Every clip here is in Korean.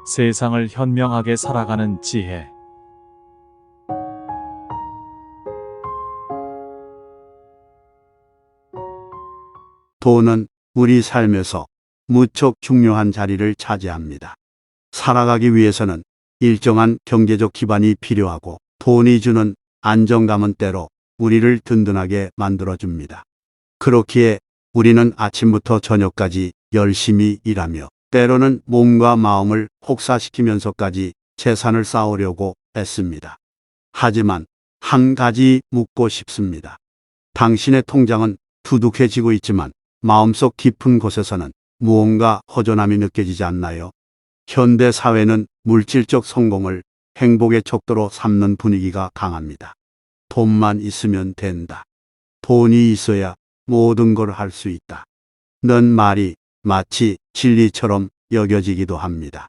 세상을 현명하게 살아가는 지혜. 돈은 우리 삶에서 무척 중요한 자리를 차지합니다. 살아가기 위해서는 일정한 경제적 기반이 필요하고 돈이 주는 안정감은 때로 우리를 든든하게 만들어줍니다. 그렇기에 우리는 아침부터 저녁까지 열심히 일하며 때로는 몸과 마음을 혹사시키면서까지 재산을 쌓으려고 애씁니다. 하지만 한 가지 묻고 싶습니다. 당신의 통장은 두둑해지고 있지만 마음속 깊은 곳에서는 무언가 허전함이 느껴지지 않나요? 현대 사회는 물질적 성공을 행복의 척도로 삼는 분위기가 강합니다. 돈만 있으면 된다. 돈이 있어야 모든 걸 할 수 있다. 는 말이 마치 진리처럼 여겨지기도 합니다.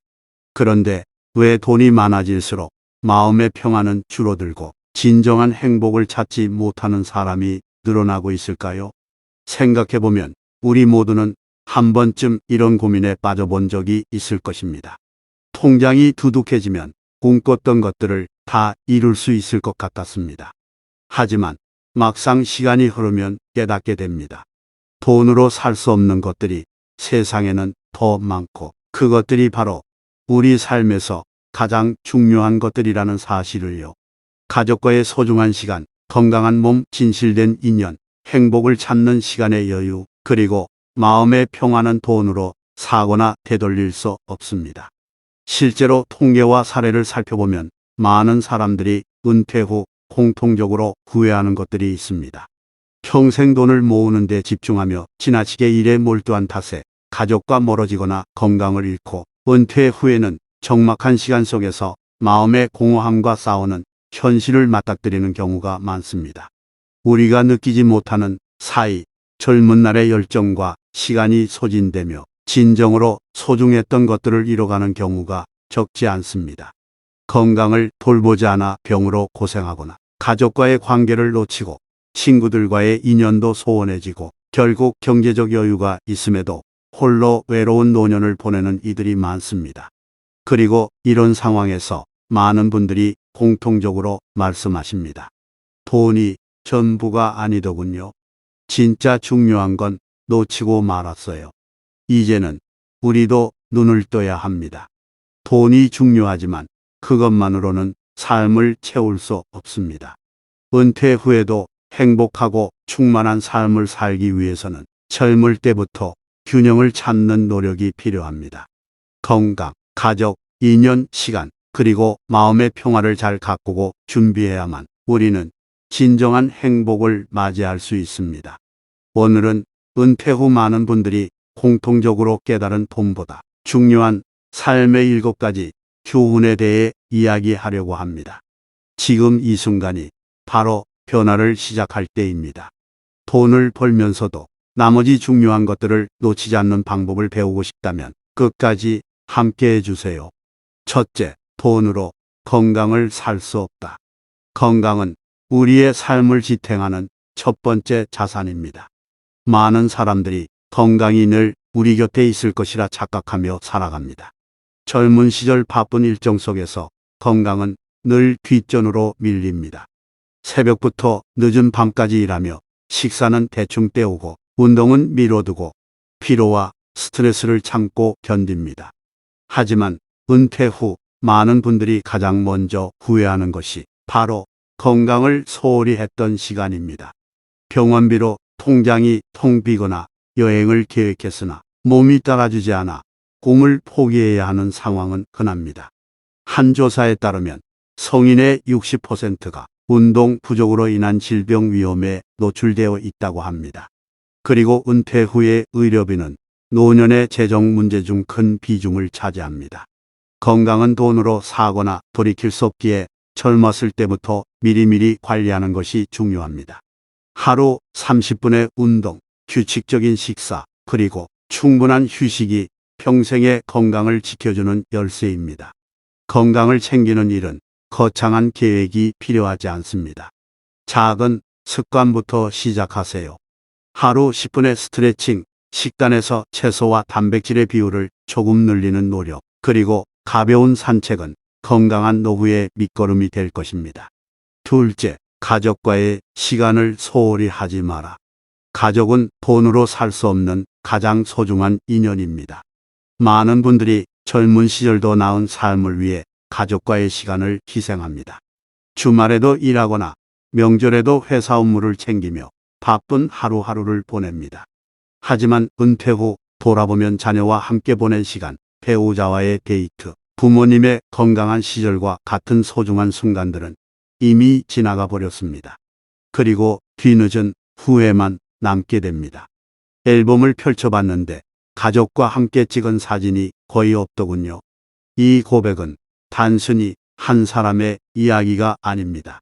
그런데 왜 돈이 많아질수록 마음의 평안은 줄어들고 진정한 행복을 찾지 못하는 사람이 늘어나고 있을까요? 생각해보면 우리 모두는 한 번쯤 이런 고민에 빠져본 적이 있을 것입니다. 통장이 두둑해지면 꿈꿨던 것들을 다 이룰 수 있을 것 같았습니다. 하지만 막상 시간이 흐르면 깨닫게 됩니다. 돈으로 살 수 없는 것들이 세상에는 더 많고 그것들이 바로 우리 삶에서 가장 중요한 것들이라는 사실을요. 가족과의 소중한 시간, 건강한 몸, 진실된 인연, 행복을 찾는 시간의 여유, 그리고 마음의 평안은 돈으로 사거나 되돌릴 수 없습니다. 실제로 통계와 사례를 살펴보면 많은 사람들이 은퇴 후 공통적으로 후회하는 것들이 있습니다. 평생 돈을 모으는 데 집중하며 지나치게 일에 몰두한 탓에 가족과 멀어지거나 건강을 잃고 은퇴 후에는 적막한 시간 속에서 마음의 공허함과 싸우는 현실을 맞닥뜨리는 경우가 많습니다. 우리가 느끼지 못하는 사이 젊은 날의 열정과 시간이 소진되며 진정으로 소중했던 것들을 잃어가는 경우가 적지 않습니다. 건강을 돌보지 않아 병으로 고생하거나 가족과의 관계를 놓치고 친구들과의 인연도 소원해지고 결국 경제적 여유가 있음에도 홀로 외로운 노년을 보내는 이들이 많습니다. 그리고 이런 상황에서 많은 분들이 공통적으로 말씀하십니다. 돈이 전부가 아니더군요. 진짜 중요한 건 놓치고 말았어요. 이제는 우리도 눈을 떠야 합니다. 돈이 중요하지만 그것만으로는 삶을 채울 수 없습니다. 은퇴 후에도 행복하고 충만한 삶을 살기 위해서는 젊을 때부터 균형을 찾는 노력이 필요합니다. 건강, 가족, 인연, 시간, 그리고 마음의 평화를 잘 가꾸고 준비해야만 우리는 진정한 행복을 맞이할 수 있습니다. 오늘은 은퇴 후 많은 분들이 공통적으로 깨달은 돈보다 중요한 삶의 7가지 교훈에 대해 이야기하려고 합니다. 지금 이 순간이 바로 변화를 시작할 때입니다. 돈을 벌면서도 나머지 중요한 것들을 놓치지 않는 방법을 배우고 싶다면 끝까지 함께 해주세요. 첫째, 돈으로 건강을 살 수 없다. 건강은 우리의 삶을 지탱하는 첫 번째 자산입니다. 많은 사람들이 건강이 늘 우리 곁에 있을 것이라 착각하며 살아갑니다. 젊은 시절 바쁜 일정 속에서 건강은 늘 뒷전으로 밀립니다. 새벽부터 늦은 밤까지 일하며 식사는 대충 때우고 운동은 미뤄두고 피로와 스트레스를 참고 견딥니다. 하지만 은퇴 후 많은 분들이 가장 먼저 후회하는 것이 바로 건강을 소홀히 했던 시간입니다. 병원비로 통장이 텅 비거나 여행을 계획했으나 몸이 따라주지 않아 꿈을 포기해야 하는 상황은 흔합니다. 한 조사에 따르면 성인의 60%가 운동 부족으로 인한 질병 위험에 노출되어 있다고 합니다. 그리고 은퇴 후의 의료비는 노년의 재정 문제 중 큰 비중을 차지합니다. 건강은 돈으로 사거나 돌이킬 수 없기에 젊었을 때부터 미리미리 관리하는 것이 중요합니다. 하루 30분의 운동, 규칙적인 식사, 그리고 충분한 휴식이 평생의 건강을 지켜주는 열쇠입니다. 건강을 챙기는 일은 거창한 계획이 필요하지 않습니다. 작은 습관부터 시작하세요. 하루 10분의 스트레칭, 식단에서 채소와 단백질의 비율을 조금 늘리는 노력, 그리고 가벼운 산책은 건강한 노후의 밑거름이 될 것입니다. 둘째, 가족과의 시간을 소홀히 하지 마라. 가족은 돈으로 살 수 없는 가장 소중한 인연입니다. 많은 분들이 젊은 시절도 나은 삶을 위해 가족과의 시간을 희생합니다. 주말에도 일하거나 명절에도 회사 업무를 챙기며 바쁜 하루하루를 보냅니다. 하지만 은퇴 후 돌아보면 자녀와 함께 보낸 시간, 배우자와의 데이트, 부모님의 건강한 시절과 같은 소중한 순간들은 이미 지나가 버렸습니다. 그리고 뒤늦은 후회만 남게 됩니다. 앨범을 펼쳐봤는데 가족과 함께 찍은 사진이 거의 없더군요. 이 고백은 단순히 한 사람의 이야기가 아닙니다.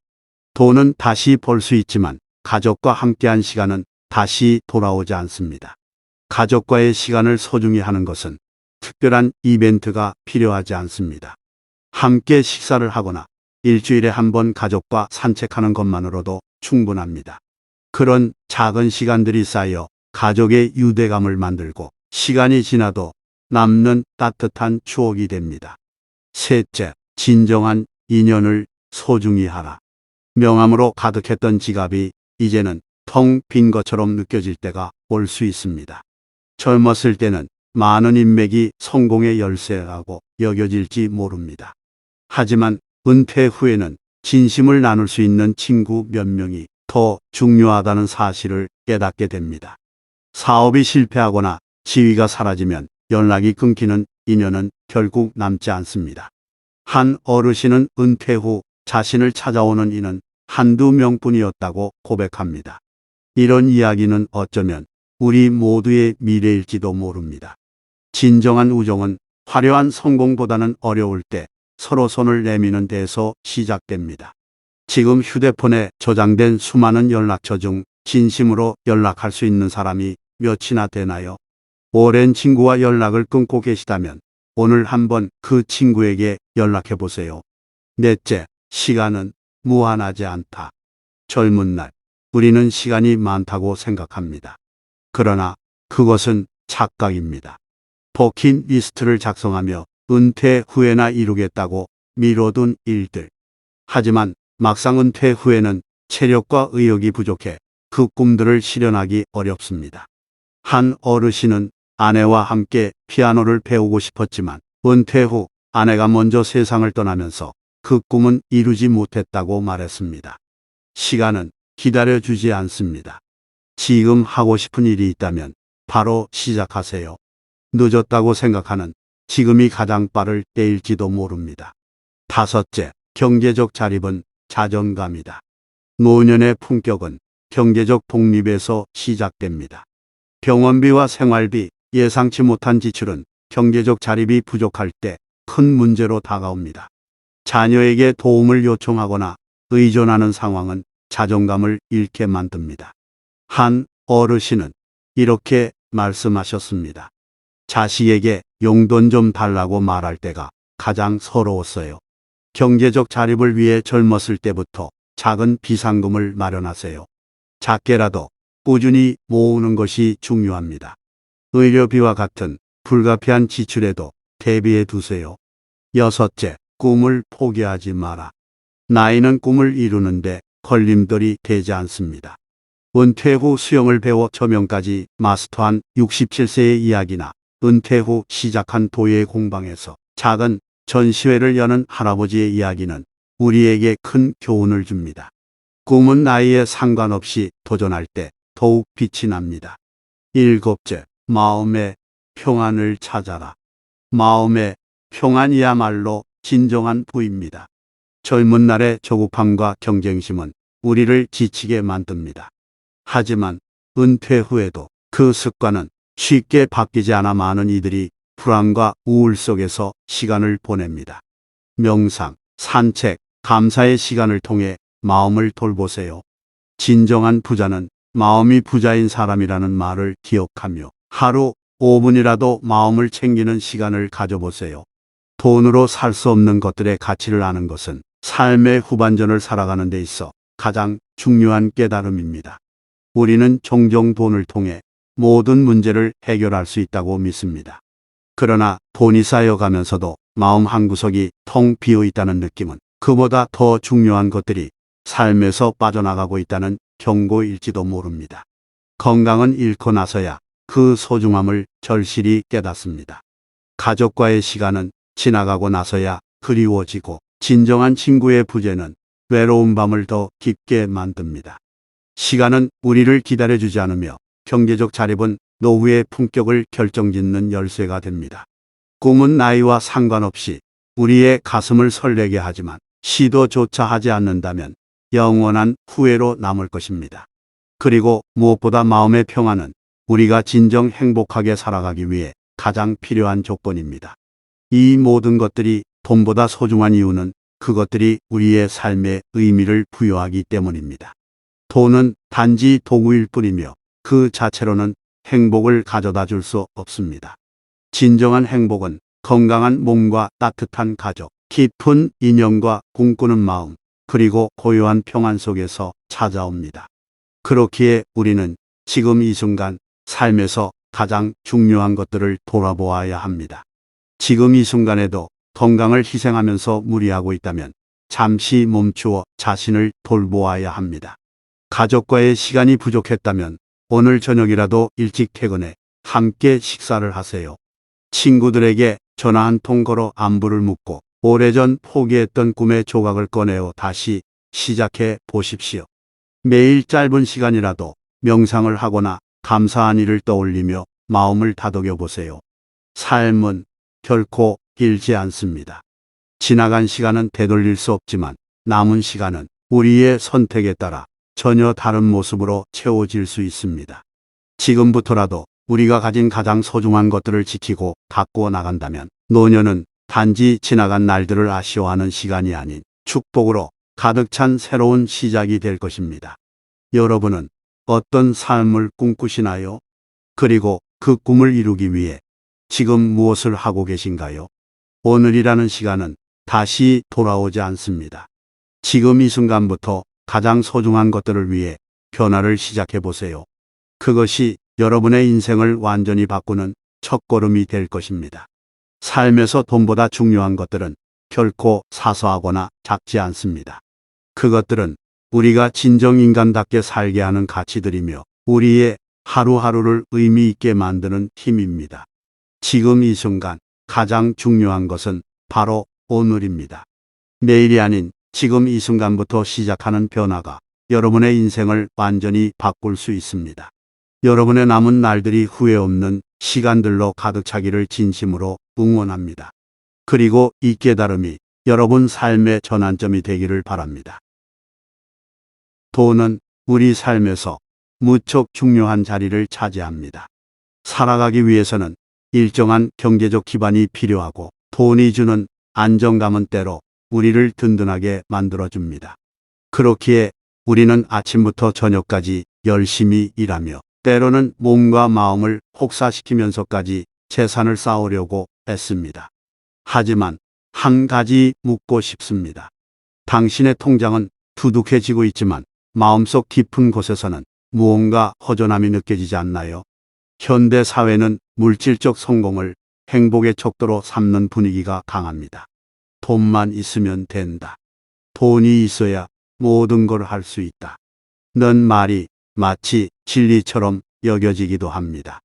돈은 다시 벌 수 있지만 가족과 함께한 시간은 다시 돌아오지 않습니다. 가족과의 시간을 소중히 하는 것은 특별한 이벤트가 필요하지 않습니다. 함께 식사를 하거나 일주일에 한 번 가족과 산책하는 것만으로도 충분합니다. 그런 작은 시간들이 쌓여 가족의 유대감을 만들고 시간이 지나도 남는 따뜻한 추억이 됩니다. 셋째, 진정한 인연을 소중히 하라. 명함으로 가득했던 지갑이 이제는 텅 빈 것처럼 느껴질 때가 올 수 있습니다. 젊었을 때는 많은 인맥이 성공의 열쇠라고 여겨질지 모릅니다. 하지만 은퇴 후에는 진심을 나눌 수 있는 친구 몇 명이 더 중요하다는 사실을 깨닫게 됩니다. 사업이 실패하거나 지위가 사라지면 연락이 끊기는 인연은 결국 남지 않습니다. 한 어르신은 은퇴 후 자신을 찾아오는 이는 한두 명뿐이었다고 고백합니다. 이런 이야기는 어쩌면 우리 모두의 미래일지도 모릅니다. 진정한 우정은 화려한 성공보다는 어려울 때 서로 손을 내미는 데서 시작됩니다. 지금 휴대폰에 저장된 수많은 연락처 중 진심으로 연락할 수 있는 사람이 몇이나 되나요? 오랜 친구와 연락을 끊고 계시다면 오늘 한번 그 친구에게 연락해 보세요. 넷째, 시간은 무한하지 않다. 젊은 날, 우리는 시간이 많다고 생각합니다. 그러나 그것은 착각입니다. 버킷리스트를 작성하며 은퇴 후에나 이루겠다고 미뤄둔 일들. 하지만 막상 은퇴 후에는 체력과 의욕이 부족해 그 꿈들을 실현하기 어렵습니다. 한 어르신은 아내와 함께 피아노를 배우고 싶었지만 은퇴 후 아내가 먼저 세상을 떠나면서 그 꿈은 이루지 못했다고 말했습니다. 시간은 기다려주지 않습니다. 지금 하고 싶은 일이 있다면 바로 시작하세요. 늦었다고 생각하는 지금이 가장 빠를 때일지도 모릅니다. 다섯째, 경제적 자립은 자존감이다. 노년의 품격은 경제적 독립에서 시작됩니다. 병원비와 생활비, 예상치 못한 지출은 경제적 자립이 부족할 때 큰 문제로 다가옵니다. 자녀에게 도움을 요청하거나 의존하는 상황은 자존감을 잃게 만듭니다. 한 어르신은 이렇게 말씀하셨습니다. 자식에게 용돈 좀 달라고 말할 때가 가장 서러웠어요. 경제적 자립을 위해 젊었을 때부터 작은 비상금을 마련하세요. 작게라도 꾸준히 모으는 것이 중요합니다. 의료비와 같은 불가피한 지출에도 대비해 두세요. 여섯째, 꿈을 포기하지 마라. 나이는 꿈을 이루는데 걸림돌이 되지 않습니다. 은퇴 후 수영을 배워 저명까지 마스터한 67세의 이야기나 은퇴 후 시작한 도예 공방에서 작은 전시회를 여는 할아버지의 이야기는 우리에게 큰 교훈을 줍니다. 꿈은 나이에 상관없이 도전할 때 더욱 빛이 납니다. 일곱째, 마음의 평안을 찾아라. 마음의 평안이야말로 진정한 부입니다. 젊은 날의 조급함과 경쟁심은 우리를 지치게 만듭니다. 하지만 은퇴 후에도 그 습관은 쉽게 바뀌지 않아 많은 이들이 불안과 우울 속에서 시간을 보냅니다. 명상, 산책, 감사의 시간을 통해 마음을 돌보세요. 진정한 부자는 마음이 부자인 사람이라는 말을 기억하며 하루 5분이라도 마음을 챙기는 시간을 가져보세요. 돈으로 살 수 없는 것들의 가치를 아는 것은 삶의 후반전을 살아가는 데 있어 가장 중요한 깨달음입니다. 우리는 종종 돈을 통해 모든 문제를 해결할 수 있다고 믿습니다. 그러나 돈이 쌓여가면서도 마음 한구석이 텅 비어 있다는 느낌은 그보다 더 중요한 것들이 삶에서 빠져나가고 있다는 경고일지도 모릅니다. 건강은 잃고 나서야 그 소중함을 절실히 깨닫습니다. 가족과의 시간은 지나가고 나서야 그리워지고 진정한 친구의 부재는 외로운 밤을 더 깊게 만듭니다. 시간은 우리를 기다려주지 않으며 경제적 자립은 노후의 품격을 결정짓는 열쇠가 됩니다. 꿈은 나이와 상관없이 우리의 가슴을 설레게 하지만 시도조차 하지 않는다면 영원한 후회로 남을 것입니다. 그리고 무엇보다 마음의 평안은 우리가 진정 행복하게 살아가기 위해 가장 필요한 조건입니다. 이 모든 것들이 돈보다 소중한 이유는 그것들이 우리의 삶에 의미를 부여하기 때문입니다. 돈은 단지 도구일 뿐이며 그 자체로는 행복을 가져다 줄 수 없습니다. 진정한 행복은 건강한 몸과 따뜻한 가족, 깊은 인연과 꿈꾸는 마음, 그리고 고요한 평안 속에서 찾아옵니다. 그렇기에 우리는 지금 이 순간 삶에서 가장 중요한 것들을 돌아보아야 합니다. 지금 이 순간에도 건강을 희생하면서 무리하고 있다면 잠시 멈추어 자신을 돌보아야 합니다. 가족과의 시간이 부족했다면 오늘 저녁이라도 일찍 퇴근해 함께 식사를 하세요. 친구들에게 전화 한 통 걸어 안부를 묻고 오래전 포기했던 꿈의 조각을 꺼내어 다시 시작해 보십시오. 매일 짧은 시간이라도 명상을 하거나 감사한 일을 떠올리며 마음을 다독여 보세요. 삶은 결코 길지 않습니다. 지나간 시간은 되돌릴 수 없지만 남은 시간은 우리의 선택에 따라 전혀 다른 모습으로 채워질 수 있습니다. 지금부터라도 우리가 가진 가장 소중한 것들을 지키고 가꾸어 나간다면 노년은 단지 지나간 날들을 아쉬워하는 시간이 아닌 축복으로 가득 찬 새로운 시작이 될 것입니다. 여러분은 어떤 삶을 꿈꾸시나요? 그리고 그 꿈을 이루기 위해 지금 무엇을 하고 계신가요? 오늘이라는 시간은 다시 돌아오지 않습니다. 지금 이 순간부터 가장 소중한 것들을 위해 변화를 시작해 보세요. 그것이 여러분의 인생을 완전히 바꾸는 첫걸음이 될 것입니다. 삶에서 돈보다 중요한 것들은 결코 사소하거나 작지 않습니다. 그것들은 우리가 진정 인간답게 살게 하는 가치들이며 우리의 하루하루를 의미 있게 만드는 힘입니다. 지금 이 순간 가장 중요한 것은 바로 오늘입니다. 내일이 아닌 지금 이 순간부터 시작하는 변화가 여러분의 인생을 완전히 바꿀 수 있습니다. 여러분의 남은 날들이 후회 없는 시간들로 가득 차기를 진심으로 응원합니다. 그리고 이 깨달음이 여러분 삶의 전환점이 되기를 바랍니다. 돈은 우리 삶에서 무척 중요한 자리를 차지합니다. 살아가기 위해서는 일정한 경제적 기반이 필요하고 돈이 주는 안정감은 때로 우리를 든든하게 만들어줍니다. 그렇기에 우리는 아침부터 저녁까지 열심히 일하며 때로는 몸과 마음을 혹사시키면서까지 재산을 쌓으려고 애씁니다. 하지만 한 가지 묻고 싶습니다. 당신의 통장은 두둑해지고 있지만 마음속 깊은 곳에서는 무언가 허전함이 느껴지지 않나요? 현대 사회는 물질적 성공을 행복의 척도로 삼는 분위기가 강합니다. 돈만 있으면 된다. 돈이 있어야 모든 걸 할 수 있다. 는 말이 마치 진리처럼 여겨지기도 합니다.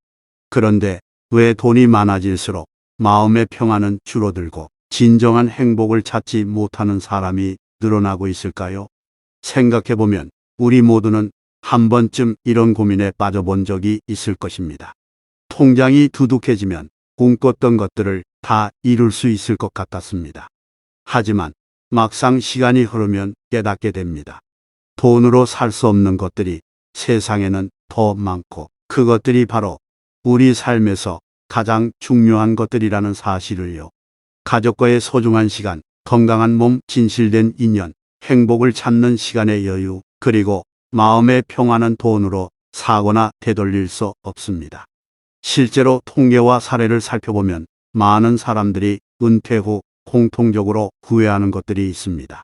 그런데 왜 돈이 많아질수록 마음의 평안은 줄어들고 진정한 행복을 찾지 못하는 사람이 늘어나고 있을까요? 생각해보면 우리 모두는 한 번쯤 이런 고민에 빠져본 적이 있을 것입니다. 통장이 두둑해지면 꿈꿨던 것들을 다 이룰 수 있을 것 같았습니다. 하지만 막상 시간이 흐르면 깨닫게 됩니다. 돈으로 살 수 없는 것들이 세상에는 더 많고 그것들이 바로 우리 삶에서 가장 중요한 것들이라는 사실을요. 가족과의 소중한 시간, 건강한 몸, 진실된 인연, 행복을 찾는 시간의 여유, 그리고 마음의 평안은 돈으로 사거나 되돌릴 수 없습니다. 실제로 통계와 사례를 살펴보면 많은 사람들이 은퇴 후 공통적으로 후회하는 것들이 있습니다.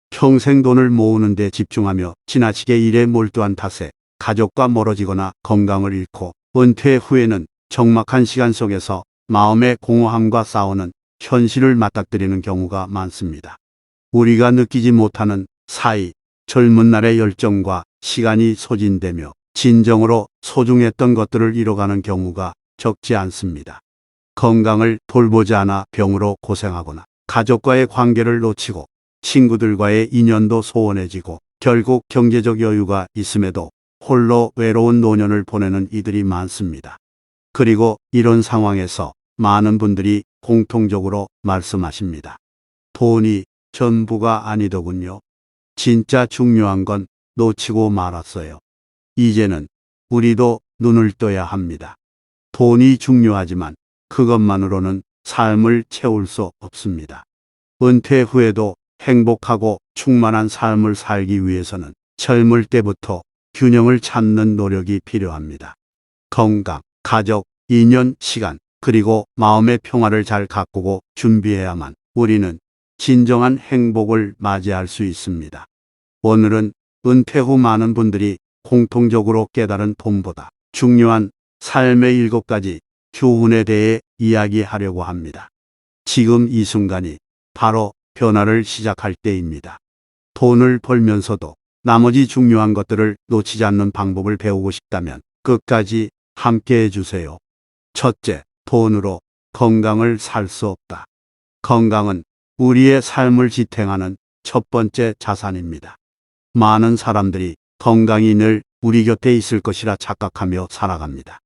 평생 돈을 모으는 데 집중하며 지나치게 일에 몰두한 탓에 가족과 멀어지거나 건강을 잃고 은퇴 후에는 적막한 시간 속에서 마음의 공허함과 싸우는 현실을 맞닥뜨리는 경우가 많습니다. 우리가 느끼지 못하는 사이 젊은 날의 열정과 시간이 소진되며 진정으로 소중했던 것들을 잃어가는 경우가 적지 않습니다. 건강을 돌보지 않아 병으로 고생하거나 가족과의 관계를 놓치고 친구들과의 인연도 소원해지고 결국 경제적 여유가 있음에도 홀로 외로운 노년을 보내는 이들이 많습니다. 그리고 이런 상황에서 많은 분들이 공통적으로 말씀하십니다. 돈이 전부가 아니더군요. 진짜 중요한 건 놓치고 말았어요. 이제는 우리도 눈을 떠야 합니다. 돈이 중요하지만 그것만으로는 삶을 채울 수 없습니다. 은퇴 후에도 행복하고 충만한 삶을 살기 위해서는 젊을 때부터 균형을 찾는 노력이 필요합니다. 건강, 가족, 인연, 시간, 그리고 마음의 평화를 잘 가꾸고 준비해야만 우리는 진정한 행복을 맞이할 수 있습니다. 오늘은 은퇴 후 많은 분들이 공통적으로 깨달은 돈보다 중요한 삶의 7가지 교훈에 대해 이야기하려고 합니다. 지금 이 순간이 바로 변화를 시작할 때입니다. 돈을 벌면서도 나머지 중요한 것들을 놓치지 않는 방법을 배우고 싶다면 끝까지 함께 해주세요. 첫째, 돈으로 건강을 살 수 없다. 건강은 우리의 삶을 지탱하는 첫 번째 자산입니다. 많은 사람들이 건강이 늘 우리 곁에 있을 것이라 착각하며 살아갑니다.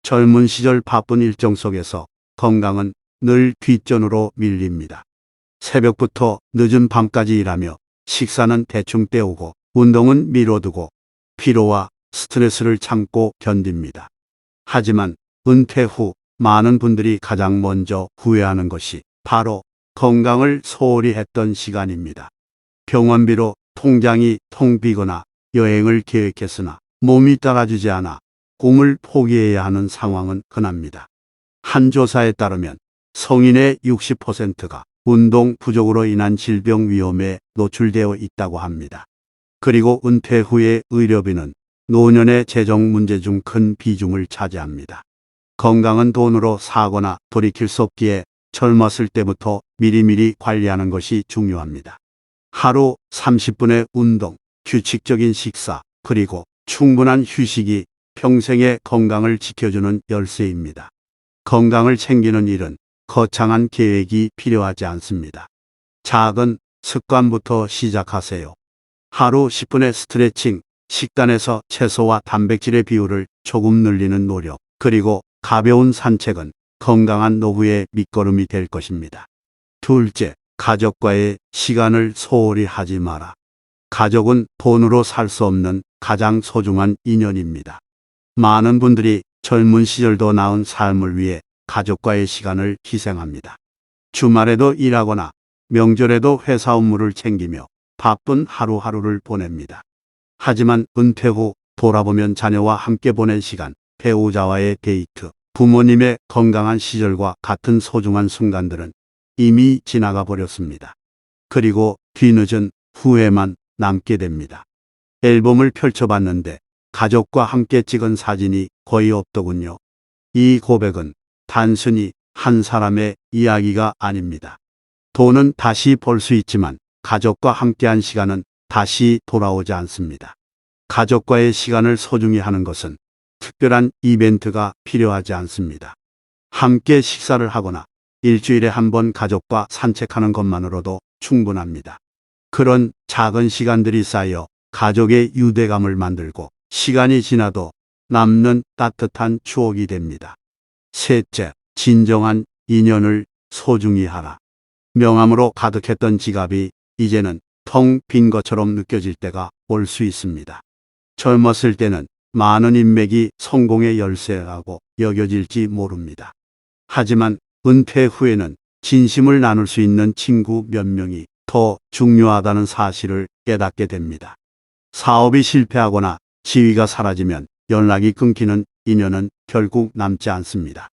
젊은 시절 바쁜 일정 속에서 건강은 늘 뒷전으로 밀립니다. 새벽부터 늦은 밤까지 일하며 식사는 대충 때우고 운동은 미뤄두고 피로와 스트레스를 참고 견딥니다. 하지만 은퇴 후 많은 분들이 가장 먼저 후회하는 것이 바로 건강을 소홀히 했던 시간입니다. 병원비로 통장이 텅 비거나 여행을 계획했으나 몸이 따라주지 않아 꿈을 포기해야 하는 상황은 흔합니다. 한 조사에 따르면 성인의 60%가 운동 부족으로 인한 질병 위험에 노출되어 있다고 합니다. 그리고 은퇴 후의 의료비는 노년의 재정 문제 중 큰 비중을 차지합니다. 건강은 돈으로 사거나 돌이킬 수 없기에 젊었을 때부터 미리미리 관리하는 것이 중요합니다. 하루 30분의 운동, 규칙적인 식사, 그리고 충분한 휴식이 평생의 건강을 지켜주는 열쇠입니다. 건강을 챙기는 일은 거창한 계획이 필요하지 않습니다. 작은 습관부터 시작하세요. 하루 10분의 스트레칭, 식단에서 채소와 단백질의 비율을 조금 늘리는 노력, 그리고 가벼운 산책은 건강한 노후의 밑거름이 될 것입니다. 둘째, 가족과의 시간을 소홀히 하지 마라. 가족은 돈으로 살 수 없는 가장 소중한 인연입니다. 많은 분들이 젊은 시절도 나은 삶을 위해 가족과의 시간을 희생합니다. 주말에도 일하거나 명절에도 회사 업무를 챙기며 바쁜 하루하루를 보냅니다. 하지만 은퇴 후 돌아보면 자녀와 함께 보낸 시간, 배우자와의 데이트, 부모님의 건강한 시절과 같은 소중한 순간들은 이미 지나가 버렸습니다. 그리고 뒤늦은 후회만 남게 됩니다. 앨범을 펼쳐봤는데 가족과 함께 찍은 사진이 거의 없더군요. 이 고백은 단순히 한 사람의 이야기가 아닙니다. 돈은 다시 벌 수 있지만 가족과 함께한 시간은 다시 돌아오지 않습니다. 가족과의 시간을 소중히 하는 것은 특별한 이벤트가 필요하지 않습니다. 함께 식사를 하거나 일주일에 한 번 가족과 산책하는 것만으로도 충분합니다. 그런 작은 시간들이 쌓여 가족의 유대감을 만들고 시간이 지나도 남는 따뜻한 추억이 됩니다. 셋째, 진정한 인연을 소중히 하라. 명함으로 가득했던 지갑이 이제는 텅 빈 것처럼 느껴질 때가 올 수 있습니다. 젊었을 때는 많은 인맥이 성공의 열쇠라고 여겨질지 모릅니다. 하지만 은퇴 후에는 진심을 나눌 수 있는 친구 몇 명이 더 중요하다는 사실을 깨닫게 됩니다. 사업이 실패하거나 지위가 사라지면 연락이 끊기는 인연은 결국 남지 않습니다.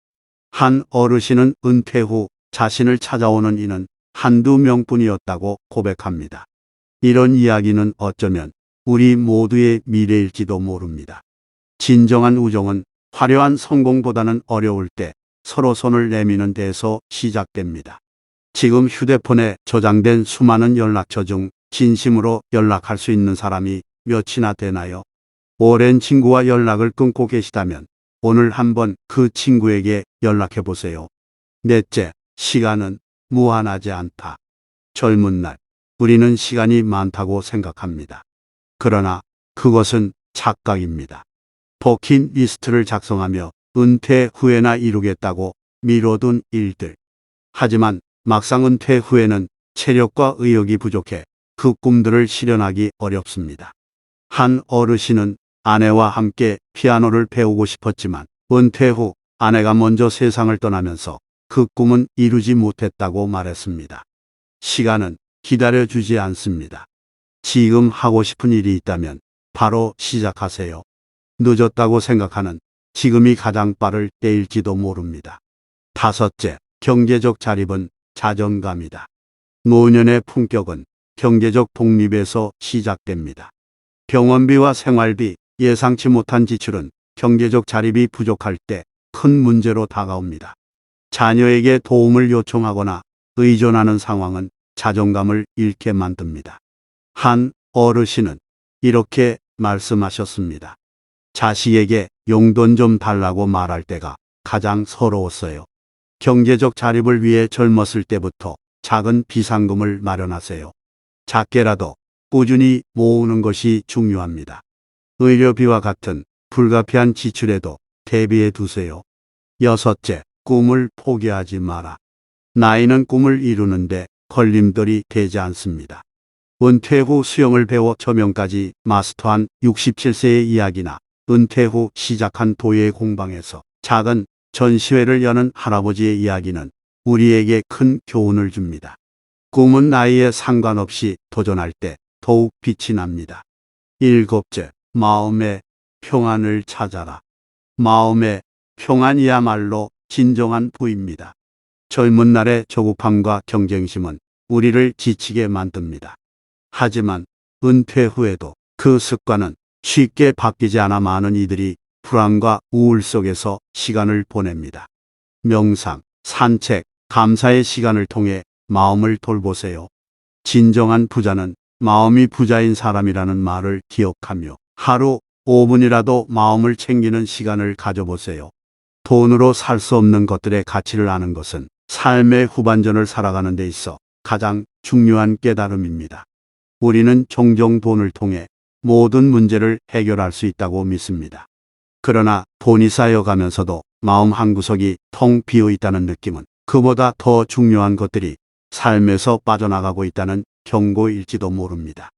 한 어르신은 은퇴 후 자신을 찾아오는 이는 한두 명뿐이었다고 고백합니다. 이런 이야기는 어쩌면 우리 모두의 미래일지도 모릅니다. 진정한 우정은 화려한 성공보다는 어려울 때 서로 손을 내미는 데서 시작됩니다. 지금 휴대폰에 저장된 수많은 연락처 중 진심으로 연락할 수 있는 사람이 몇이나 되나요? 오랜 친구와 연락을 끊고 계시다면 오늘 한번 그 친구에게 연락해 보세요. 넷째, 시간은 무한하지 않다. 젊은 날, 우리는 시간이 많다고 생각합니다. 그러나 그것은 착각입니다. 버킷리스트를 작성하며 은퇴 후에나 이루겠다고 미뤄둔 일들. 하지만 막상 은퇴 후에는 체력과 의욕이 부족해 그 꿈들을 실현하기 어렵습니다. 한 어르신은 아내와 함께 피아노를 배우고 싶었지만 은퇴 후 아내가 먼저 세상을 떠나면서 그 꿈은 이루지 못했다고 말했습니다. 시간은 기다려주지 않습니다. 지금 하고 싶은 일이 있다면 바로 시작하세요. 늦었다고 생각하는 지금이 가장 빠를 때일지도 모릅니다. 다섯째, 경제적 자립은 자존감이다. 노년의 품격은 경제적 독립에서 시작됩니다. 병원비와 생활비, 예상치 못한 지출은 경제적 자립이 부족할 때 큰 문제로 다가옵니다. 자녀에게 도움을 요청하거나 의존하는 상황은 자존감을 잃게 만듭니다. 한 어르신은 이렇게 말씀하셨습니다. 자식에게 용돈 좀 달라고 말할 때가 가장 서러웠어요. 경제적 자립을 위해 젊었을 때부터 작은 비상금을 마련하세요. 작게라도 꾸준히 모으는 것이 중요합니다. 의료비와 같은 불가피한 지출에도 대비해 두세요. 여섯째, 꿈을 포기하지 마라. 나이는 꿈을 이루는데 걸림돌이 되지 않습니다. 은퇴 후 수영을 배워 저명까지 마스터한 67세의 이야기나 은퇴 후 시작한 도예 공방에서 작은 전시회를 여는 할아버지의 이야기는 우리에게 큰 교훈을 줍니다. 꿈은 나이에 상관없이 도전할 때 더욱 빛이 납니다. 일곱째, 마음의 평안을 찾아라. 마음의 평안이야말로 진정한 부입니다. 젊은 날의 조급함과 경쟁심은 우리를 지치게 만듭니다. 하지만 은퇴 후에도 그 습관은 쉽게 바뀌지 않아 많은 이들이 불안과 우울 속에서 시간을 보냅니다. 명상, 산책, 감사의 시간을 통해 마음을 돌보세요. 진정한 부자는 마음이 부자인 사람이라는 말을 기억하며 하루 5분이라도 마음을 챙기는 시간을 가져보세요. 돈으로 살 수 없는 것들의 가치를 아는 것은 삶의 후반전을 살아가는 데 있어 가장 중요한 깨달음입니다. 우리는 종종 돈을 통해 모든 문제를 해결할 수 있다고 믿습니다. 그러나 돈이 쌓여가면서도 마음 한구석이 텅 비어 있다는 느낌은 그보다 더 중요한 것들이 삶에서 빠져나가고 있다는 경고일지도 모릅니다.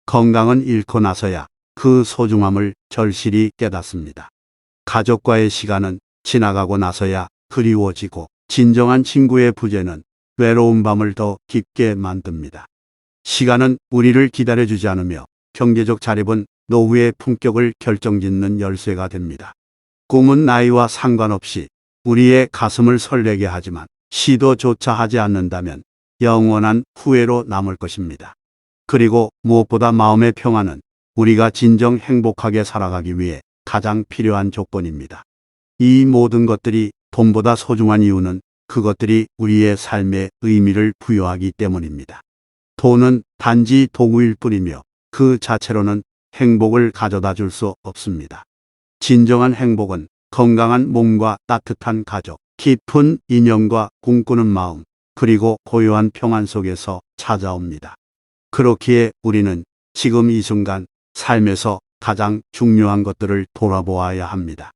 건강은 잃고 나서야 그 소중함을 절실히 깨닫습니다. 가족과의 시간은 지나가고 나서야 그리워지고 진정한 친구의 부재는 외로운 밤을 더 깊게 만듭니다. 시간은 우리를 기다려주지 않으며 경제적 자립은 노후의 품격을 결정짓는 열쇠가 됩니다. 꿈은 나이와 상관없이 우리의 가슴을 설레게 하지만 시도조차 하지 않는다면 영원한 후회로 남을 것입니다. 그리고 무엇보다 마음의 평안은 우리가 진정 행복하게 살아가기 위해 가장 필요한 조건입니다. 이 모든 것들이 돈보다 소중한 이유는 그것들이 우리의 삶에 의미를 부여하기 때문입니다. 돈은 단지 도구일 뿐이며 그 자체로는 행복을 가져다 줄 수 없습니다. 진정한 행복은 건강한 몸과 따뜻한 가족, 깊은 인연과 꿈꾸는 마음, 그리고 고요한 평안 속에서 찾아옵니다. 그렇기에 우리는 지금 이 순간 삶에서 가장 중요한 것들을 돌아보아야 합니다.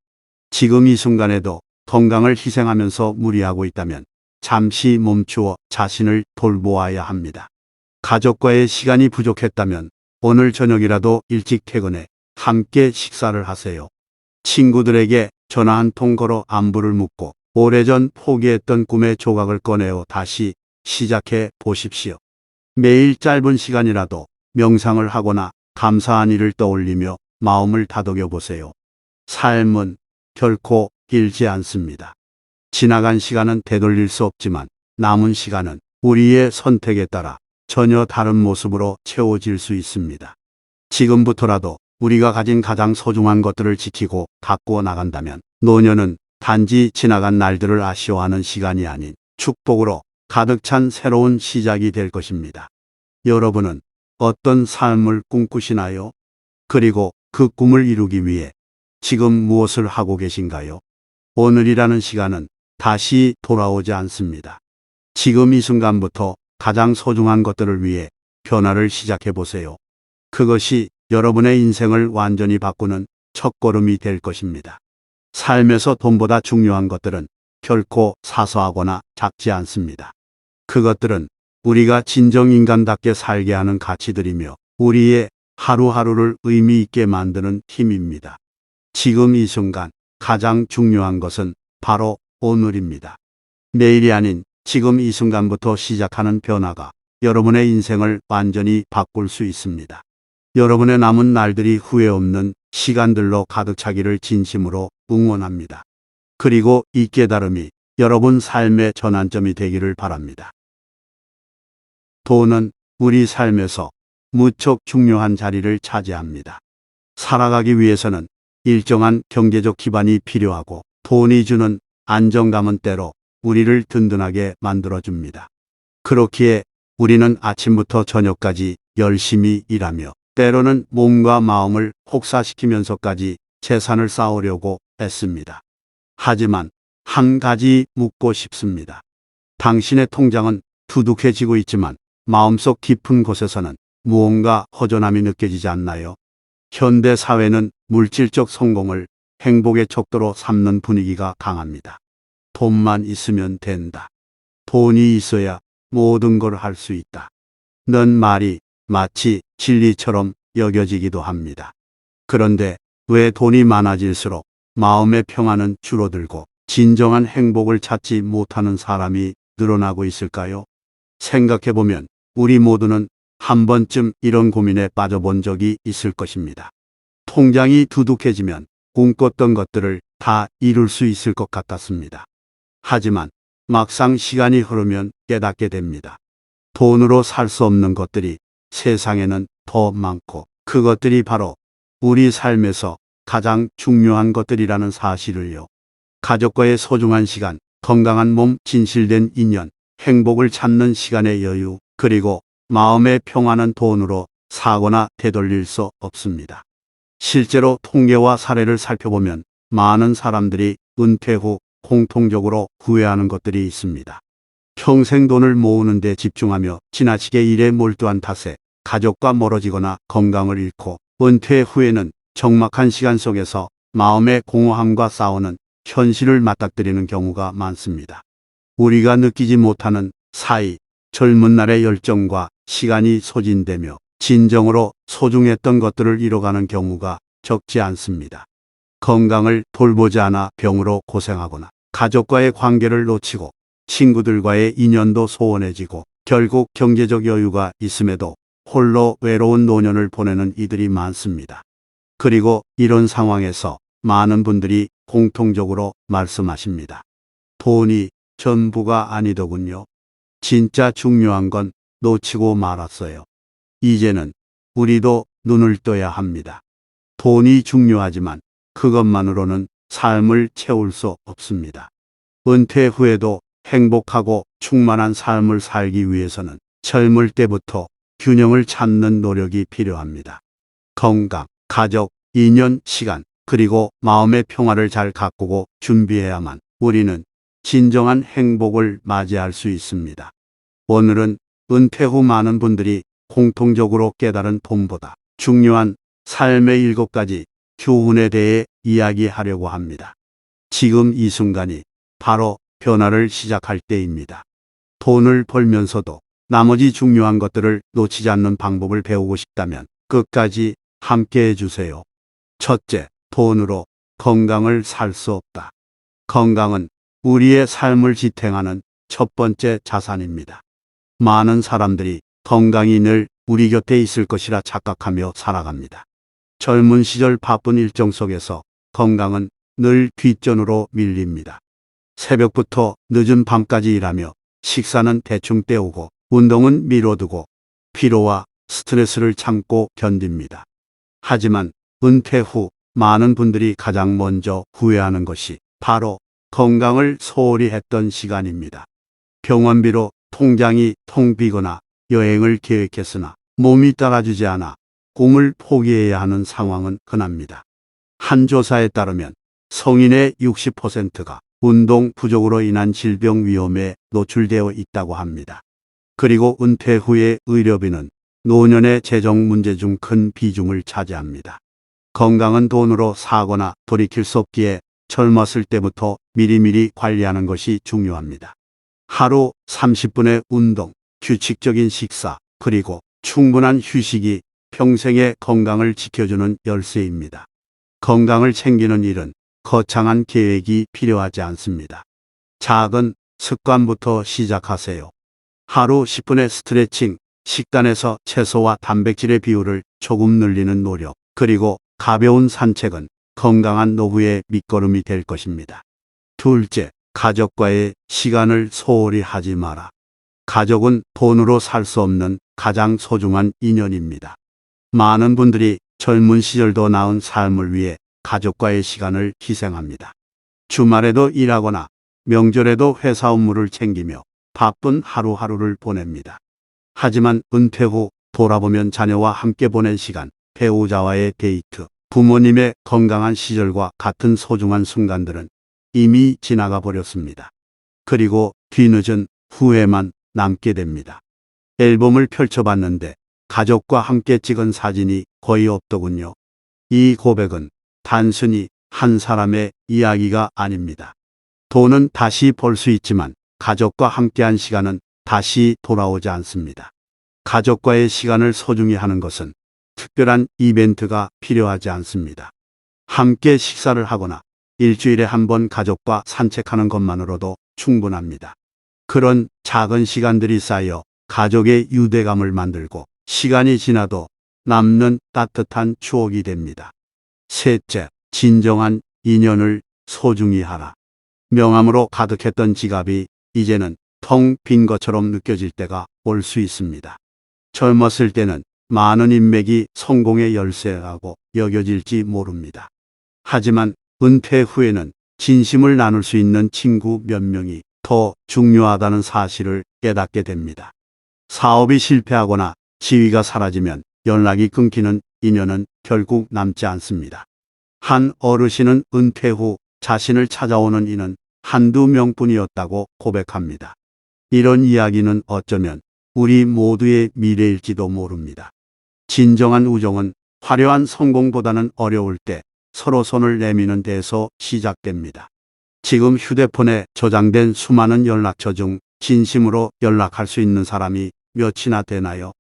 지금 이 순간에도 건강을 희생하면서 무리하고 있다면 잠시 멈추어 자신을 돌보아야 합니다. 가족과의 시간이 부족했다면 오늘 저녁이라도 일찍 퇴근해 함께 식사를 하세요. 친구들에게 전화 한 통 걸어 안부를 묻고 오래전 포기했던 꿈의 조각을 꺼내어 다시 시작해 보십시오. 매일 짧은 시간이라도 명상을 하거나 감사한 일을 떠올리며 마음을 다독여 보세요. 삶은 결코 길지 않습니다. 지나간 시간은 되돌릴 수 없지만 남은 시간은 우리의 선택에 따라 전혀 다른 모습으로 채워질 수 있습니다. 지금부터라도 우리가 가진 가장 소중한 것들을 지키고 가꾸어 나간다면 노년은 단지 지나간 날들을 아쉬워하는 시간이 아닌 축복으로 가득 찬 새로운 시작이 될 것입니다. 여러분은 어떤 삶을 꿈꾸시나요? 그리고 그 꿈을 이루기 위해 지금 무엇을 하고 계신가요? 오늘이라는 시간은 다시 돌아오지 않습니다. 지금 이 순간부터 가장 소중한 것들을 위해 변화를 시작해 보세요. 그것이 여러분의 인생을 완전히 바꾸는 첫걸음이 될 것입니다. 삶에서 돈보다 중요한 것들은 결코 사소하거나 작지 않습니다. 그것들은 우리가 진정 인간답게 살게 하는 가치들이며 우리의 하루하루를 의미 있게 만드는 힘입니다. 지금 이 순간 가장 중요한 것은 바로 오늘입니다. 내일이 아닌 지금 이 순간부터 시작하는 변화가 여러분의 인생을 완전히 바꿀 수 있습니다. 여러분의 남은 날들이 후회 없는 시간들로 가득 차기를 진심으로 응원합니다. 그리고 이 깨달음이 여러분 삶의 전환점이 되기를 바랍니다. 돈은 우리 삶에서 무척 중요한 자리를 차지합니다. 살아가기 위해서는 일정한 경제적 기반이 필요하고 돈이 주는 안정감은 때로 우리를 든든하게 만들어줍니다. 그렇기에 우리는 아침부터 저녁까지 열심히 일하며 때로는 몸과 마음을 혹사시키면서까지 재산을 쌓으려고 애씁니다. 하지만 한 가지 묻고 싶습니다. 당신의 통장은 두둑해지고 있지만 마음속 깊은 곳에서는 무언가 허전함이 느껴지지 않나요? 현대 사회는 물질적 성공을 행복의 척도로 삼는 분위기가 강합니다. 돈만 있으면 된다. 돈이 있어야 모든 걸 할 수 있다. 는 말이 마치 진리처럼 여겨지기도 합니다. 그런데 왜 돈이 많아질수록 마음의 평안은 줄어들고 진정한 행복을 찾지 못하는 사람이 늘어나고 있을까요? 생각해보면 우리 모두는 한 번쯤 이런 고민에 빠져본 적이 있을 것입니다. 통장이 두둑해지면 꿈꿨던 것들을 다 이룰 수 있을 것 같았습니다. 하지만 막상 시간이 흐르면 깨닫게 됩니다. 돈으로 살 수 없는 것들이 세상에는 더 많고 그것들이 바로 우리 삶에서 가장 중요한 것들이라는 사실을요. 가족과의 소중한 시간, 건강한 몸, 진실된 인연, 행복을 찾는 시간의 여유, 그리고 마음의 평안은 돈으로 사거나 되돌릴 수 없습니다. 실제로 통계와 사례를 살펴보면 많은 사람들이 은퇴 후 공통적으로 후회하는 것들이 있습니다. 평생 돈을 모으는 데 집중하며 지나치게 일에 몰두한 탓에 가족과 멀어지거나 건강을 잃고 은퇴 후에는 적막한 시간 속에서 마음의 공허함과 싸우는 현실을 맞닥뜨리는 경우가 많습니다. 우리가 느끼지 못하는 사이 젊은 날의 열정과 시간이 소진되며 진정으로 소중했던 것들을 잃어가는 경우가 적지 않습니다. 건강을 돌보지 않아 병으로 고생하거나 가족과의 관계를 놓치고 친구들과의 인연도 소원해지고 결국 경제적 여유가 있음에도 홀로 외로운 노년을 보내는 이들이 많습니다. 그리고 이런 상황에서 많은 분들이 공통적으로 말씀하십니다. 돈이 전부가 아니더군요. 진짜 중요한 건 놓치고 말았어요. 이제는 우리도 눈을 떠야 합니다. 돈이 중요하지만 그것만으로는 삶을 채울 수 없습니다. 은퇴 후에도 행복하고 충만한 삶을 살기 위해서는 젊을 때부터 균형을 찾는 노력이 필요합니다. 건강, 가족, 인연, 시간, 그리고 마음의 평화를 잘 가꾸고 준비해야만 우리는 진정한 행복을 맞이할 수 있습니다. 오늘은 은퇴 후 많은 분들이 공통적으로 깨달은 돈보다 중요한 삶의 7가지 교훈에 대해 이야기하려고 합니다. 지금 이 순간이 바로 변화를 시작할 때입니다. 돈을 벌면서도 나머지 중요한 것들을 놓치지 않는 방법을 배우고 싶다면 끝까지 함께 해주세요. 첫째, 돈으로 건강을 살 수 없다. 건강은 우리의 삶을 지탱하는 첫 번째 자산입니다. 많은 사람들이 건강이 늘 우리 곁에 있을 것이라 착각하며 살아갑니다. 젊은 시절 바쁜 일정 속에서 건강은 늘 뒷전으로 밀립니다. 새벽부터 늦은 밤까지 일하며 식사는 대충 때우고 운동은 미뤄두고 피로와 스트레스를 참고 견딥니다. 하지만 은퇴 후 많은 분들이 가장 먼저 후회하는 것이 바로 건강을 소홀히 했던 시간입니다. 병원비로 통장이 텅 비거나 여행을 계획했으나 몸이 따라주지 않아 꿈을 포기해야 하는 상황은 흔합니다. 한 조사에 따르면 성인의 60%가 운동 부족으로 인한 질병 위험에 노출되어 있다고 합니다. 그리고 은퇴 후의 의료비는 노년의 재정 문제 중 큰 비중을 차지합니다. 건강은 돈으로 사거나 돌이킬 수 없기에 젊었을 때부터 미리미리 관리하는 것이 중요합니다. 하루 30분의 운동, 규칙적인 식사, 그리고 충분한 휴식이 평생의 건강을 지켜주는 열쇠입니다. 건강을 챙기는 일은 거창한 계획이 필요하지 않습니다. 작은 습관부터 시작하세요. 하루 10분의 스트레칭, 식단에서 채소와 단백질의 비율을 조금 늘리는 노력, 그리고 가벼운 산책은 건강한 노후의 밑거름이 될 것입니다. 둘째, 가족과의 시간을 소홀히 하지 마라. 가족은 돈으로 살 수 없는 가장 소중한 인연입니다. 많은 분들이 젊은 시절도 나은 삶을 위해 가족과의 시간을 희생합니다. 주말에도 일하거나 명절에도 회사 업무를 챙기며 바쁜 하루하루를 보냅니다. 하지만 은퇴 후 돌아보면 자녀와 함께 보낸 시간, 배우자와의 데이트, 부모님의 건강한 시절과 같은 소중한 순간들은 이미 지나가 버렸습니다. 그리고 뒤늦은 후회만 남게 됩니다. 앨범을 펼쳐봤는데 가족과 함께 찍은 사진이 거의 없더군요. 이 고백은 단순히 한 사람의 이야기가 아닙니다. 돈은 다시 벌 수 있지만 가족과 함께한 시간은 다시 돌아오지 않습니다. 가족과의 시간을 소중히 하는 것은 특별한 이벤트가 필요하지 않습니다. 함께 식사를 하거나 일주일에 한 번 가족과 산책하는 것만으로도 충분합니다. 그런 작은 시간들이 쌓여 가족의 유대감을 만들고 시간이 지나도 남는 따뜻한 추억이 됩니다. 셋째, 진정한 인연을 소중히 하라. 명함으로 가득했던 지갑이 이제는 텅 빈 것처럼 느껴질 때가 올 수 있습니다. 젊었을 때는 많은 인맥이 성공의 열쇠라고 여겨질지 모릅니다. 하지만 은퇴 후에는 진심을 나눌 수 있는 친구 몇 명이 더 중요하다는 사실을 깨닫게 됩니다. 사업이 실패하거나 지위가 사라지면 연락이 끊기는 인연은 결국 남지 않습니다. 한 어르신은 은퇴 후 자신을 찾아오는 이는 한두 명뿐이었다고 고백합니다. 이런 이야기는 어쩌면 우리 모두의 미래일지도 모릅니다. 진정한 우정은 화려한 성공보다는 어려울 때 서로 손을 내미는 데서 시작됩니다. 지금 휴대폰에 저장된 수많은 연락처 중 진심으로 연락할 수 있는 사람이 몇이나 되나요?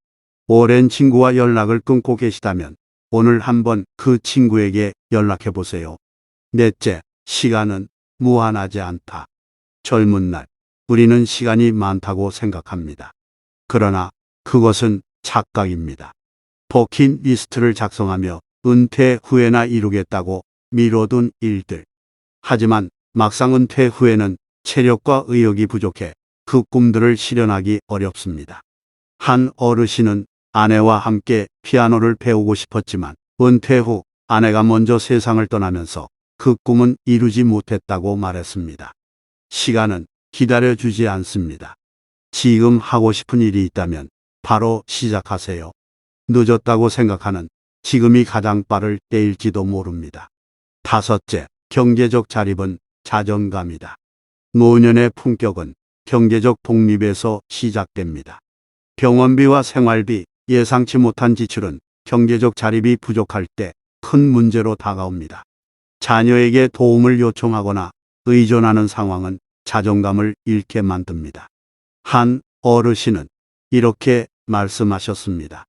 오랜 친구와 연락을 끊고 계시다면 오늘 한번 그 친구에게 연락해 보세요. 넷째, 시간은 무한하지 않다. 젊은 날, 우리는 시간이 많다고 생각합니다. 그러나 그것은 착각입니다. 버킷리스트를 작성하며 은퇴 후에나 이루겠다고 미뤄둔 일들. 하지만 막상 은퇴 후에는 체력과 의욕이 부족해 그 꿈들을 실현하기 어렵습니다. 한 어르신은 아내와 함께 피아노를 배우고 싶었지만 은퇴 후 아내가 먼저 세상을 떠나면서 그 꿈은 이루지 못했다고 말했습니다. 시간은 기다려주지 않습니다. 지금 하고 싶은 일이 있다면 바로 시작하세요. 늦었다고 생각하는 지금이 가장 빠를 때일지도 모릅니다. 다섯째, 경제적 자립은 자존감이다. 노년의 품격은 경제적 독립에서 시작됩니다. 병원비와 생활비, 예상치 못한 지출은 경제적 자립이 부족할 때 큰 문제로 다가옵니다. 자녀에게 도움을 요청하거나 의존하는 상황은 자존감을 잃게 만듭니다. 한 어르신은 이렇게 말씀하셨습니다.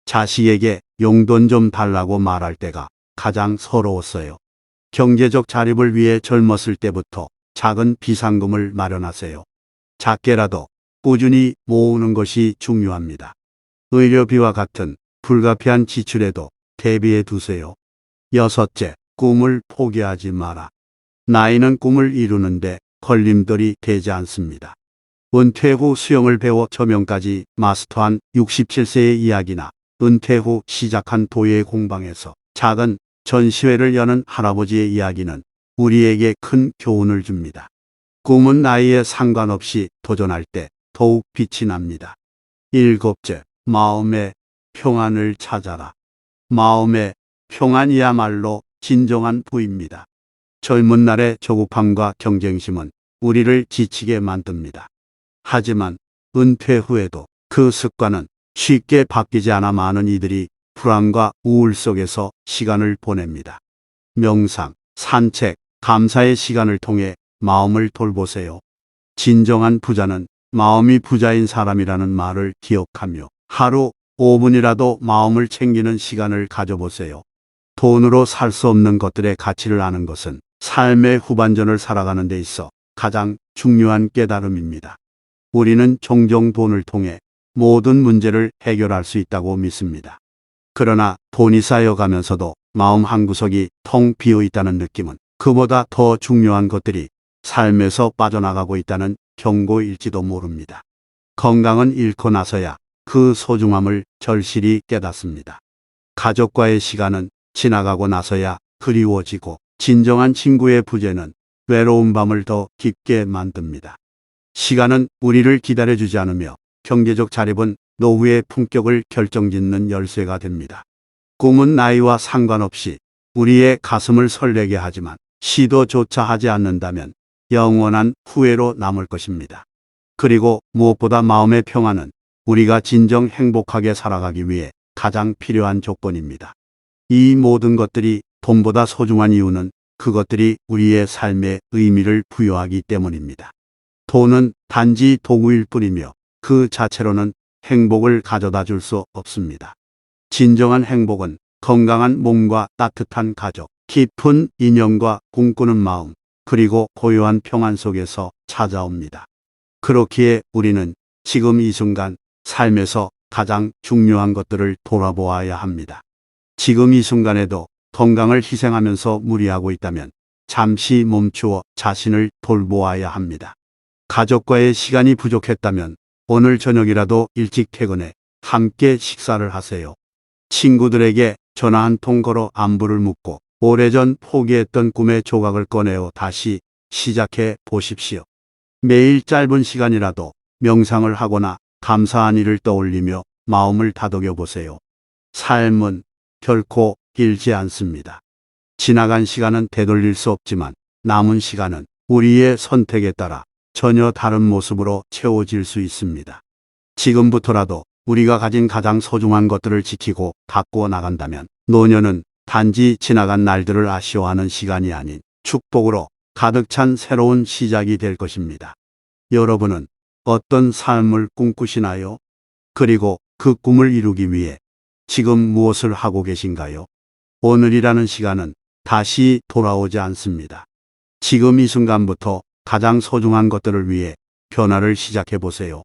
자식에게 용돈 좀 달라고 말할 때가 가장 서러웠어요. 경제적 자립을 위해 젊었을 때부터 작은 비상금을 마련하세요. 작게라도 꾸준히 모으는 것이 중요합니다. 의료비와 같은 불가피한 지출에도 대비해 두세요. 여섯째, 꿈을 포기하지 마라. 나이는 꿈을 이루는데 걸림돌이 되지 않습니다. 은퇴 후 수영을 배워 저명까지 마스터한 67세의 이야기나 은퇴 후 시작한 도예 공방에서 작은 전시회를 여는 할아버지의 이야기는 우리에게 큰 교훈을 줍니다. 꿈은 나이에 상관없이 도전할 때 더욱 빛이 납니다. 일곱째, 마음의 평안을 찾아라. 마음의 평안이야말로 진정한 부입니다. 젊은 날의 조급함과 경쟁심은 우리를 지치게 만듭니다. 하지만 은퇴 후에도 그 습관은 쉽게 바뀌지 않아 많은 이들이 불안과 우울 속에서 시간을 보냅니다. 명상, 산책, 감사의 시간을 통해 마음을 돌보세요. 진정한 부자는 마음이 부자인 사람이라는 말을 기억하며 하루 5분이라도 마음을 챙기는 시간을 가져보세요. 돈으로 살 수 없는 것들의 가치를 아는 것은 삶의 후반전을 살아가는 데 있어 가장 중요한 깨달음입니다. 우리는 종종 돈을 통해 모든 문제를 해결할 수 있다고 믿습니다. 그러나 돈이 쌓여가면서도 마음 한구석이 텅 비어 있다는 느낌은 그보다 더 중요한 것들이 삶에서 빠져나가고 있다는 경고일지도 모릅니다. 건강은 잃고 나서야 그 소중함을 절실히 깨닫습니다. 가족과의 시간은 지나가고 나서야 그리워지고 진정한 친구의 부재는 외로운 밤을 더 깊게 만듭니다. 시간은 우리를 기다려주지 않으며 경제적 자립은 노후의 품격을 결정짓는 열쇠가 됩니다. 꿈은 나이와 상관없이 우리의 가슴을 설레게 하지만 시도조차 하지 않는다면 영원한 후회로 남을 것입니다. 그리고 무엇보다 마음의 평안은 우리가 진정 행복하게 살아가기 위해 가장 필요한 조건입니다. 이 모든 것들이 돈보다 소중한 이유는 그것들이 우리의 삶에 의미를 부여하기 때문입니다. 돈은 단지 도구일 뿐이며 그 자체로는 행복을 가져다 줄 수 없습니다. 진정한 행복은 건강한 몸과 따뜻한 가족, 깊은 인연과 꿈꾸는 마음, 그리고 고요한 평안 속에서 찾아옵니다. 그렇기에 우리는 지금 이 순간 삶에서 가장 중요한 것들을 돌아보아야 합니다. 지금 이 순간에도 건강을 희생하면서 무리하고 있다면 잠시 멈추어 자신을 돌보아야 합니다. 가족과의 시간이 부족했다면 오늘 저녁이라도 일찍 퇴근해 함께 식사를 하세요. 친구들에게 전화 한 통 걸어 안부를 묻고 오래전 포기했던 꿈의 조각을 꺼내어 다시 시작해 보십시오. 매일 짧은 시간이라도 명상을 하거나 감사한 일을 떠올리며 마음을 다독여 보세요. 삶은 결코 길지 않습니다. 지나간 시간은 되돌릴 수 없지만 남은 시간은 우리의 선택에 따라 전혀 다른 모습으로 채워질 수 있습니다. 지금부터라도 우리가 가진 가장 소중한 것들을 지키고 가꾸어 나간다면 노년은 단지 지나간 날들을 아쉬워하는 시간이 아닌 축복으로 가득 찬 새로운 시작이 될 것입니다. 여러분은 어떤 삶을 꿈꾸시나요? 그리고 그 꿈을 이루기 위해 지금 무엇을 하고 계신가요? 오늘이라는 시간은 다시 돌아오지 않습니다. 지금 이 순간부터 가장 소중한 것들을 위해 변화를 시작해 보세요.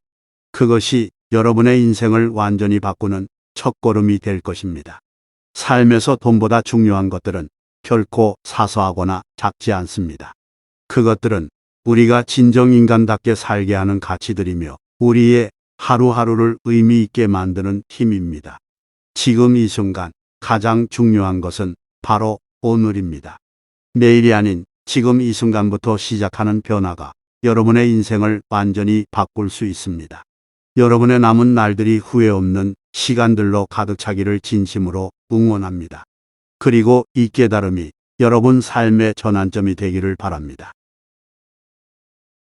그것이 여러분의 인생을 완전히 바꾸는 첫걸음이 될 것입니다. 삶에서 돈보다 중요한 것들은 결코 사소하거나 작지 않습니다. 그것들은 우리가 진정 인간답게 살게 하는 가치들이며 우리의 하루하루를 의미 있게 만드는 힘입니다. 지금 이 순간 가장 중요한 것은 바로 오늘입니다. 내일이 아닌 지금 이 순간부터 시작하는 변화가 여러분의 인생을 완전히 바꿀 수 있습니다. 여러분의 남은 날들이 후회 없는 시간들로 가득 차기를 진심으로 응원합니다. 그리고 이 깨달음이 여러분 삶의 전환점이 되기를 바랍니다.